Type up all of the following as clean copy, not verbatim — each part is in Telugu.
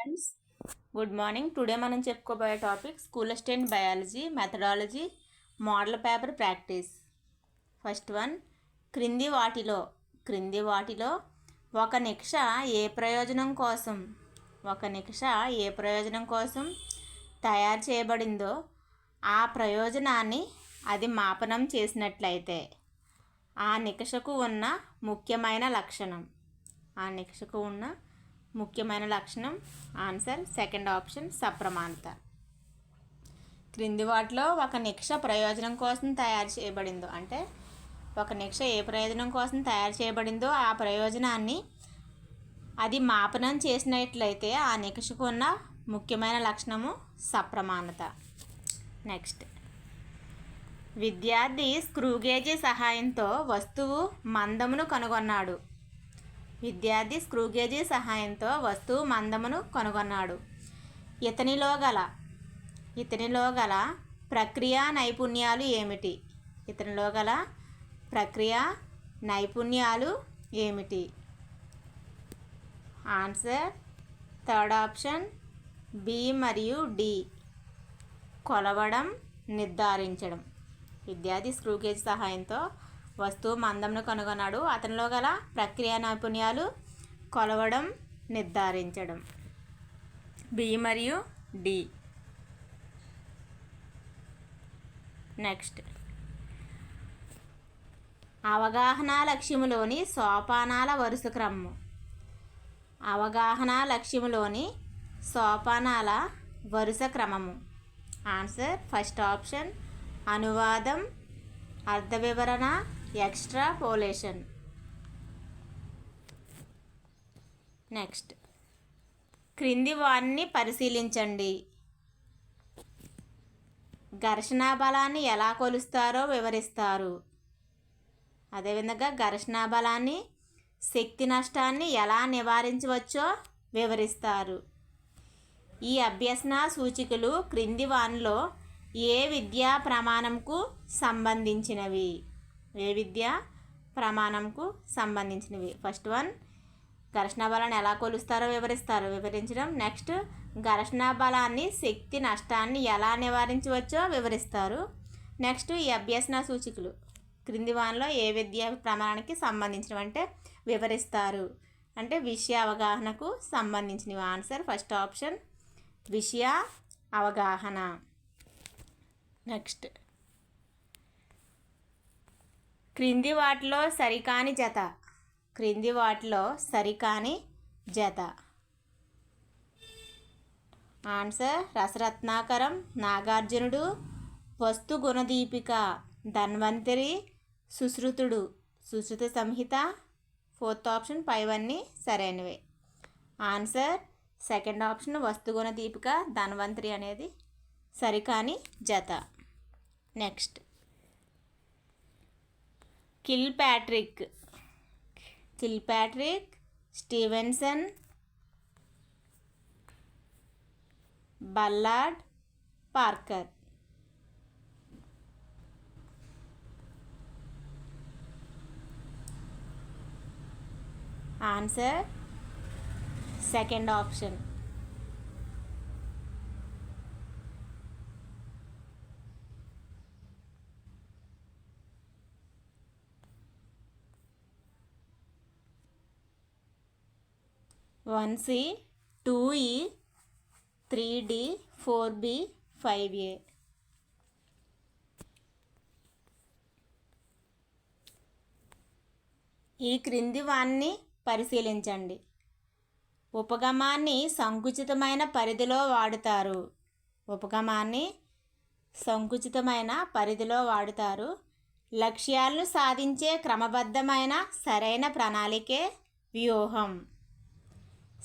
Friends, good morning. టుడే మనం చెప్పుకోబోయే topic school assistant biology methodology model paper practice. First one, క్రింది వాటిలో ఒక నిక్ష ఏ ప్రయోజనం కోసం తయారు చేయబడిందో ఆ ప్రయోజనాన్ని అది మాపనం చేసినట్లయితే ఆ నిక్షకు ఉన్న ముఖ్యమైన లక్షణం ఆన్సర్ సెకండ్ ఆప్షన్ సప్రమాణత. క్రింది వాటిలో ఒక నిక్ష ప్రయోజనం కోసం తయారు చేయబడిందో అంటే ఒక నిక్ష ఏ ప్రయోజనం కోసం తయారు చేయబడిందో ఆ ప్రయోజనాన్ని అది మాపనం చేసినట్లయితే ఆ నిక్షకు ఉన్న ముఖ్యమైన లక్షణము సప్రమాణత. నెక్స్ట్, విద్యార్థి స్క్రూగేజీ సహాయంతో వస్తువు మందమును కనుగొన్నాడు. ఇతనిలో గల ప్రక్రియా నైపుణ్యాలు ఏమిటి? ఆన్సర్ థర్డ్ ఆప్షన్ బి మరియు డి. కొలవడం, నిర్ధారించడం. విద్యార్థి స్క్రూగేజ్ సహాయంతో వస్తువు మందంను కనుగొన్నాడు. అతనిలో గల ప్రక్రియా నైపుణ్యాలు కొలవడం, నిర్ధారించడం. బి మరియు డి. నెక్స్ట్, అవగాహన లక్ష్యములోని సోపానాల వరుస క్రమము. ఆన్సర్ ఫస్ట్ ఆప్షన్ అనువాదం, అర్థ వివరణ, ఎక్స్ట్రాపోలేషన్. నెక్స్ట్, క్రింది వారిని పరిశీలించండి. ఘర్షణ బలాన్ని ఎలా కొలుస్తారో వివరిస్తారు. అదేవిధంగా ఘర్షణ బలాన్ని, శక్తి నష్టాన్ని ఎలా నివారించవచ్చో వివరిస్తారు. ఈ అభ్యసన సూచికలు క్రింది వానిలో ఏ విద్యా ప్రమాణంకు సంబంధించినవి? ఫస్ట్ వన్, ఘర్షణ బలాన్ని ఎలా కొలుస్తారో వివరించడం. నెక్స్ట్, ఘర్షణ బలాన్ని, శక్తి నష్టాన్ని ఎలా నివారించవచ్చో వివరిస్తారు. నెక్స్ట్, ఈ అభ్యసన సూచికలు క్రింది వానిలో ఏ విద్యా ప్రమాణానికి సంబంధించినవి అంటే వివరిస్తారు. అంటే విషయ అవగాహనకు సంబంధించినవి. ఆన్సర్ ఫస్ట్ ఆప్షన్ విషయ అవగాహన. నెక్స్ట్, క్రింది వాటిలో సరికాని జత. ఆన్సర్ రసరత్నాకరం, నాగార్జునుడు, వస్తు గుణదీపిక, ధన్వంతరి, సుశ్రుత సంహిత. ఫోర్త్ ఆప్షన్ పైవన్నీ సరైనవే. Answer second option Vastuguna Deepika, Dhanvantari అనేది సరికాని జత. Next, Kilpatrick, Stevenson, Ballard, Parker. Answer second option. (1C, 2E, 3D, 4B, 5A). ఈ క్రింది వాన్ని పరిశీలించండి. ఉపగమాన్ని సంకుచితమైన పరిధిలో వాడుతారు. లక్ష్యాలను సాధించే క్రమబద్ధమైన సరైన ప్రణాళికే వ్యూహం.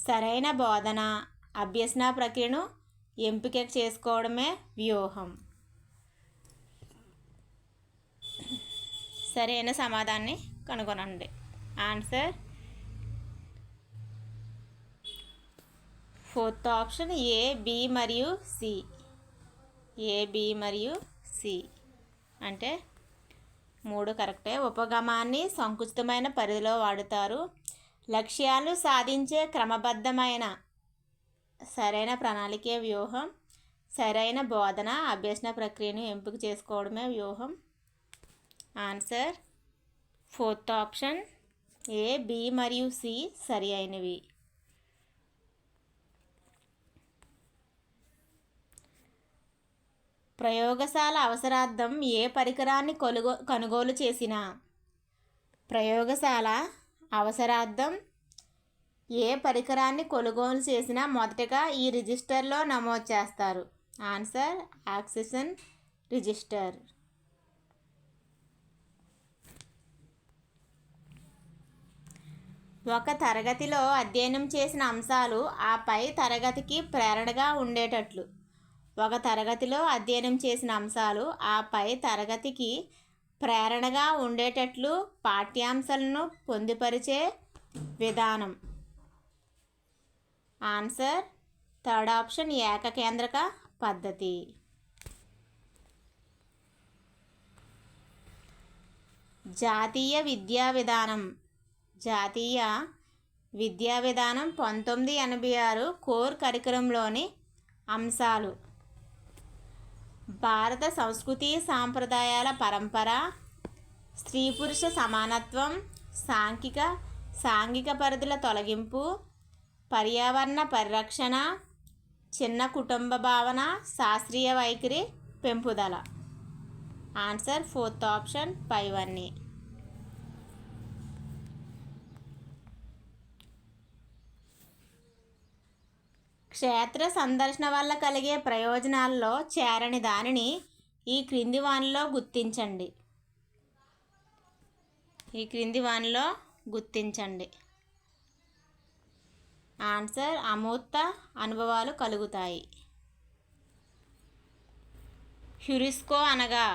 సరైన బోధన, అభ్యసన ప్రక్రియను ఎంపిక చేసుకోవడమే వ్యూహం. సరైన సమాధానాన్ని కనుగొనండి. Answer fourth option A, B మరియు సి. అంటే 3 కరెక్టే. ఉపగమాన్ని సంకుచితమైన పరిధిలో వాడుతారు. లక్ష్యాలు సాధించే క్రమబద్ధమైన సరైన ప్రణాళికే వ్యూహం. సరైన బోధన అభ్యసన ప్రక్రియను ఎంపిక చేసుకోవడమే వ్యూహం. Answer 4th option A, B మరియు సి సరి అయినవి. ప్రయోగశాల అవసరార్థం ఏ పరికరాన్ని కొనుగోలు చేసినా ప్రయోగశాల అవసరార్థం ఏ పరికరాన్ని కొనుగోలు చేసినా మొదటగా ఈ రిజిస్టర్లో నమోదు చేస్తారు. Answer accession register. ఒక తరగతిలో అధ్యయనం చేసిన అంశాలు ఆ పై తరగతికి ప్రేరణగా ఉండేటట్లు. ఒక తరగతిలో అధ్యయనం చేసిన అంశాలు ఆ పై తరగతికి ప్రేరణగా ఉండేటట్లు పాఠ్యాంశాలను పొందుపరిచే విధానం. ఆన్సర్ 3rd ఆప్షన్ ఏకకేంద్రక పద్ధతి. జాతీయ విద్యా విధానం. జాతీయ విద్యా విధానం 1986 కోర్ కరికులంలోని అంశాలు: భారత సంస్కృతి సాంప్రదాయాల పరంపర, స్త్రీ పురుష సమానత్వం, సాంఘిక పరిధుల తొలగింపు, పర్యావరణ పరిరక్షణ, చిన్న కుటుంబ భావన, శాస్త్రీయ వైఖరి పెంపుదల. ఆన్సర్ 4th ఆప్షన్ పైవన్నీ. క్షేత్ర సందర్శన వల్ల కలిగే ప్రయోజనాల్లో చేరని దానిని ఈ క్రింది వానిలో గుర్తించండి. ఆన్సర్ అమూర్త అనుభవాలు కలుగుతాయి. హ్యూరిస్కో అనగా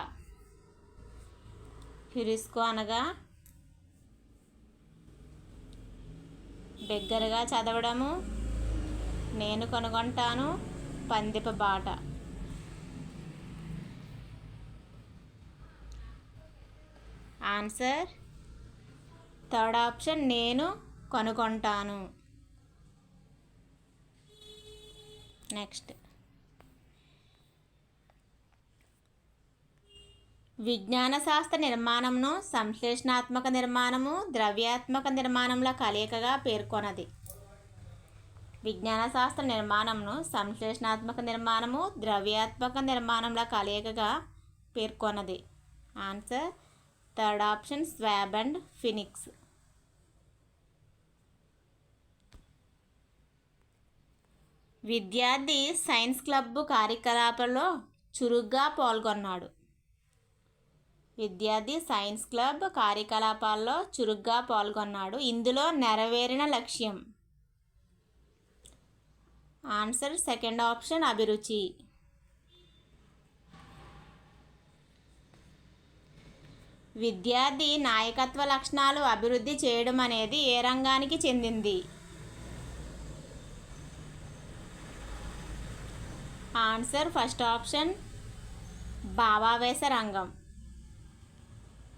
బిగ్గరగా చదవడము, నేను కనుగొంటాను, పందిప బాట. ఆన్సర్ 3rd ఆప్షన్ నేను కనుగొంటాను. నెక్స్ట్, విజ్ఞాన శాస్త్ర నిర్మాణమును సంశ్లేషణాత్మక నిర్మాణము, ద్రవ్యాత్మక నిర్మాణముల కలయికగా పేర్కొన్నది. విజ్ఞాన శాస్త్ర నిర్మాణమును సంశ్లేషణాత్మక నిర్మాణము, ద్రవ్యాత్మక నిర్మాణముల కలయికగా పేర్కొన్నది. Answer 3rd option swab and Phoenix. విద్యార్థి సైన్స్ క్లబ్ కార్యకలాపాల్లో చురుగ్గా పాల్గొన్నాడు. ఇందులో నెరవేరిన లక్ష్యం. ఆన్సర్ 2nd ఆప్షన్ అభిరుచి. విద్యార్థి నాయకత్వ లక్షణాలు అభివృద్ధి చేయడం అనేది ఏ రంగానికి చెందింది? ఆన్సర్ 1st ఆప్షన్ భావావేశ రంగం.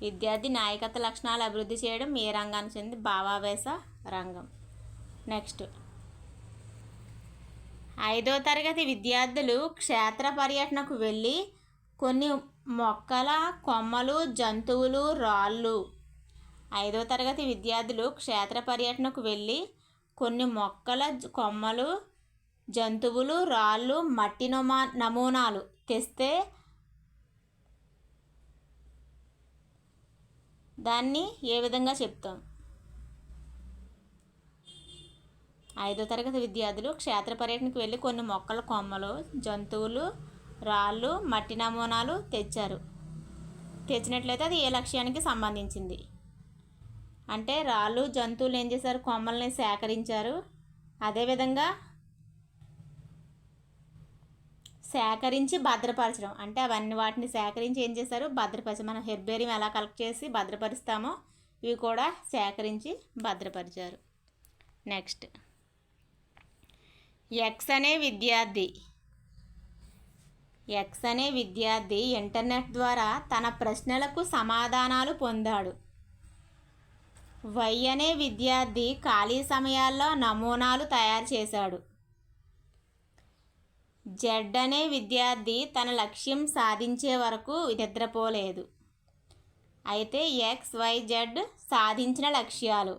విద్యార్థి నాయకత్వ లక్షణాలు అభివృద్ధి చేయడం ఏ రంగానికి చెంది? భావావేశ రంగం. నెక్స్ట్, 5వ తరగతి విద్యార్థులు క్షేత్ర పర్యటనకు వెళ్ళి కొన్ని మొక్కల, కొమ్మలు, జంతువులు, రాళ్ళు. 5వ తరగతి విద్యార్థులు క్షేత్ర పర్యటనకు వెళ్ళి కొన్ని మొక్కల, కొమ్మలు, జంతువులు, రాళ్ళు, మట్టి నమూనాలు తెస్తే దాన్ని ఏ విధంగా చెప్తాం? 5వ తరగతి విద్యార్థులు క్షేత్ర పర్యటనకు వెళ్ళి కొన్ని మొక్కల, కొమ్మలు, జంతువులు, రాళ్ళు, మట్టి నమూనాలు తెచ్చినట్లయితే అది ఏ లక్ష్యానికి సంబంధించింది? అంటే రాళ్ళు, జంతువులు ఏం చేశారు? కొమ్మల్ని సేకరించారు. అదేవిధంగా సేకరించి భద్రపరచడం, అంటే వాటిని సేకరించి ఏం చేశారు? భద్రపరచడం. మనం హెర్బేరియం ఎలా కలెక్ట్ చేసి భద్రపరుస్తామో ఇవి కూడా సేకరించి భద్రపరిచారు. నెక్స్ట్, ఎక్స్ అనే విద్యార్థి ఇంటర్నెట్ ద్వారా తన ప్రశ్నలకు సమాధానాలు పొందాడు. వై అనే విద్యార్థి ఖాళీ సమయాల్లో నమూనాలు తయారు చేశాడు. జెడ్ అనే విద్యార్థి తన లక్ష్యం సాధించే వరకు నిద్రపోలేదు. అయితే ఎక్స్, వై, జెడ్ సాధించిన లక్ష్యాలు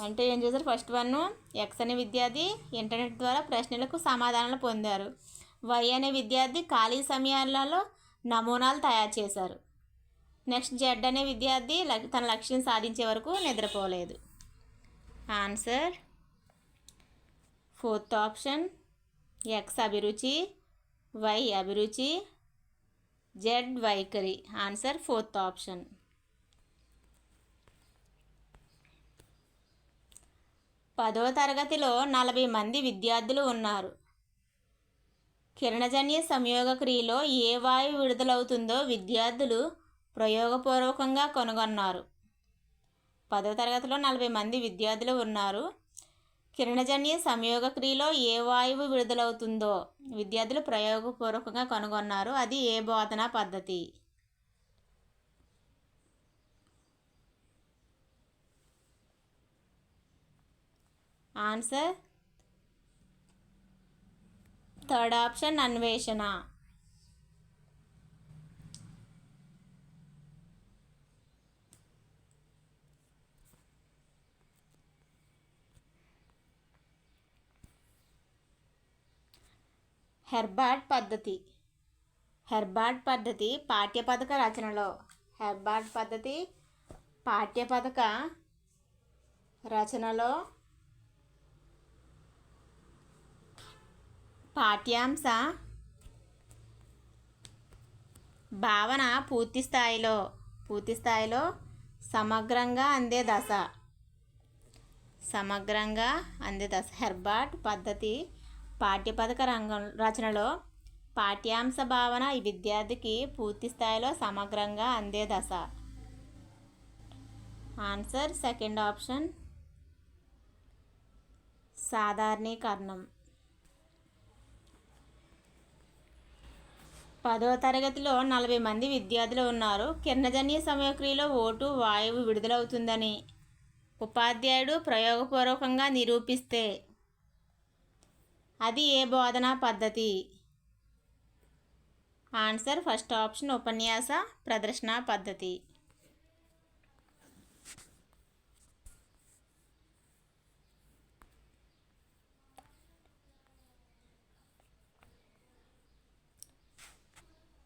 అంటే ఏం చేశారు? ఫస్ట్ వన్, ఎక్స్ అనే విద్యార్థి ఇంటర్నెట్ ద్వారా ప్రశ్నలకు సమాధానాలు పొందారు. వై అనే విద్యార్థి ఖాళీ సమయాలలో నమూనాలు తయారు చేశారు. నెక్స్ట్ జెడ్ అనే విద్యార్థి తన లక్ష్యం సాధించే వరకు నిద్రపోలేదు. ఆన్సర్ ఫోర్త్ ఆప్షన్, ఎక్స్ అభిరుచి, వై అభిరుచి, జెడ్ వైఖరి. Answer fourth option. పదో తరగతిలో 40 మంది విద్యార్థులు ఉన్నారు. కిరణజన్య సంయోగ క్రియలో ఏ వాయువు విడుదలవుతుందో విద్యార్థులు ప్రయోగపూర్వకంగా కనుగొన్నారు. 10వ తరగతిలో 40 మంది విద్యార్థులు ఉన్నారు. కిరణజన్య సంయోగ క్రియలో ఏ వాయువు విడుదలవుతుందో విద్యార్థులు ప్రయోగపూర్వకంగా కనుగొన్నారు. అది ఏ బోధనా పద్ధతి? ఆన్సర్ థర్డ్ ఆప్షన్, అన్వేషణ. హెర్బార్డ్ పద్ధతి. హెర్బార్డ్ పద్ధతి పాఠ్యపథక రచనలో పాఠ్యాంశ భావన పూర్తి స్థాయిలో సమగ్రంగా అందే దశ. హెర్బార్డ్ పద్ధతి పాఠ్యపథక రచనలో పాఠ్యాంశ భావన ఈ విద్యార్థికి పూర్తి స్థాయిలో సమగ్రంగా అందే దశ. ఆన్సర్ సెకండ్ ఆప్షన్, సాధారణీకరణం. 10వ తరగతిలో 40 మంది విద్యార్థులు ఉన్నారు. కిరణజన్య సంయోగక్రియలో O2 వాయువు విడుదలవుతుందని ఉపాధ్యాయుడు ప్రయోగపూర్వకంగా నిరూపిస్తే అది ఏ బోధనా పద్ధతి? ఆన్సర్ ఫస్ట్ ఆప్షన్, ఉపన్యాస ప్రదర్శన పద్ధతి.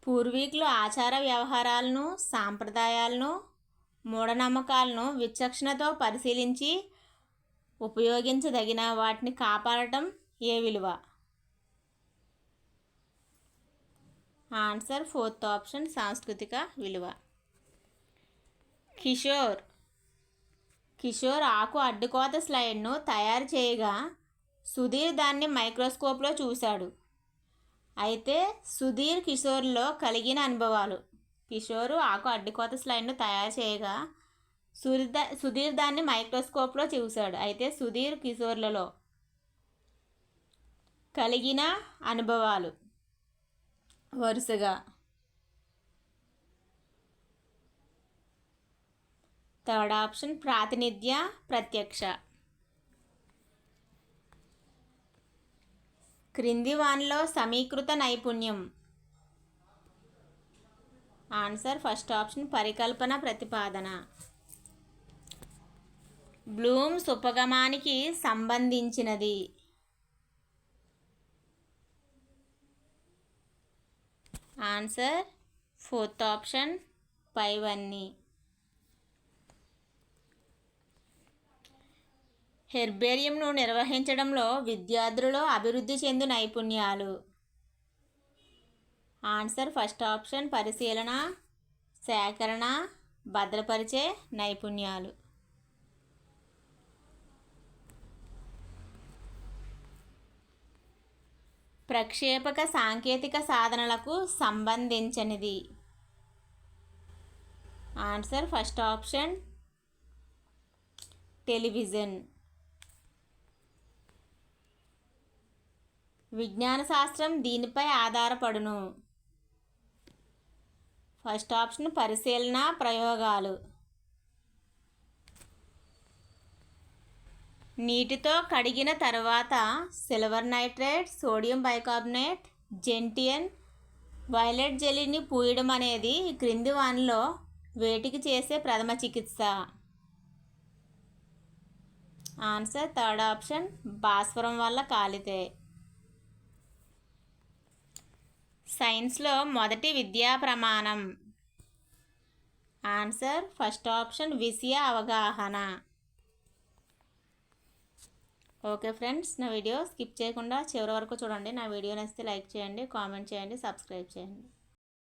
పూర్వీకులు ఆచార వ్యవహారాలను, సాంప్రదాయాలను, మూఢనమ్మకాలను విచక్షణతో పరిశీలించి ఉపయోగించదగిన వాటిని కాపాడటం ఏ విలువ? ఆన్సర్ ఫోర్త్ ఆప్షన్, సాంస్కృతిక విలువ. కిషోర్ ఆకు అడ్డుకోత స్లైడ్ను తయారు చేయగా సుధీర్ దాన్ని మైక్రోస్కోప్లో చూశాడు. అయితే కిషోర్లో కలిగిన అనుభవాలు. కిషోర్ ఆకు అడ్డుకోత స్లైడ్ను తయారు చేయగా సుధీర్ దాన్ని మైక్రోస్కోప్లో చూశాడు. అయితే కిషోర్లలో కలిగిన అనుభవాలు వరుసగా. థర్డ్ ఆప్షన్, ప్రాతినిధ్య, ప్రత్యక్ష. క్రింది వానిలో సమీకృత నైపుణ్యం. ఆన్సర్ ఫస్ట్ ఆప్షన్, పరికల్పన, ప్రతిపాదన. బ్లూమ్స్ ఉపగమానికి సంబంధించినది. ఆన్సర్ ఫోర్త్ ఆప్షన్, పైవన్నీ. హెర్బేరియంను నిర్వహించడంలో విద్యార్థులలో అభివృద్ధి చెందు నైపుణ్యాలు. ఆన్సర్ ఫస్ట్ ఆప్షన్, పరిశీలన, సేకరణ, భద్రపరిచే నైపుణ్యాలు. ప్రక్షేపక సాంకేతిక సాధనలకు సంబంధించినది. Answer first option, television. విజ్ఞాన శాస్త్రం దీనిపై ఆధారపడును. ఫస్ట్ ఆప్షన్, పరిశీలన, ప్రయోగాలు. నీటితో కడిగిన తర్వాత silver nitrate, sodium bicarbonate, gentian, violet జెల్లీని పూయడం అనేది క్రింది వానిలో వేటికి చేసే ప్రథమ చికిత్స? ఆన్సర్ థర్డ్ ఆప్షన్, భాస్వరం వల్ల కాలితే. సైన్స్లో మొదటి విద్యా ప్రమాణం? ఆన్సర్ ఫస్ట్ ఆప్షన్, విషయ అవగాహన. ఓకే ఫ్రెండ్స్, నా వీడియో స్కిప్ చేయకుండా చివరి వరకు చూడండి. నా వీడియో నచ్చితే లైక్ చేయండి, కామెంట్ చేయండి, సబ్స్క్రైబ్ చేయండి.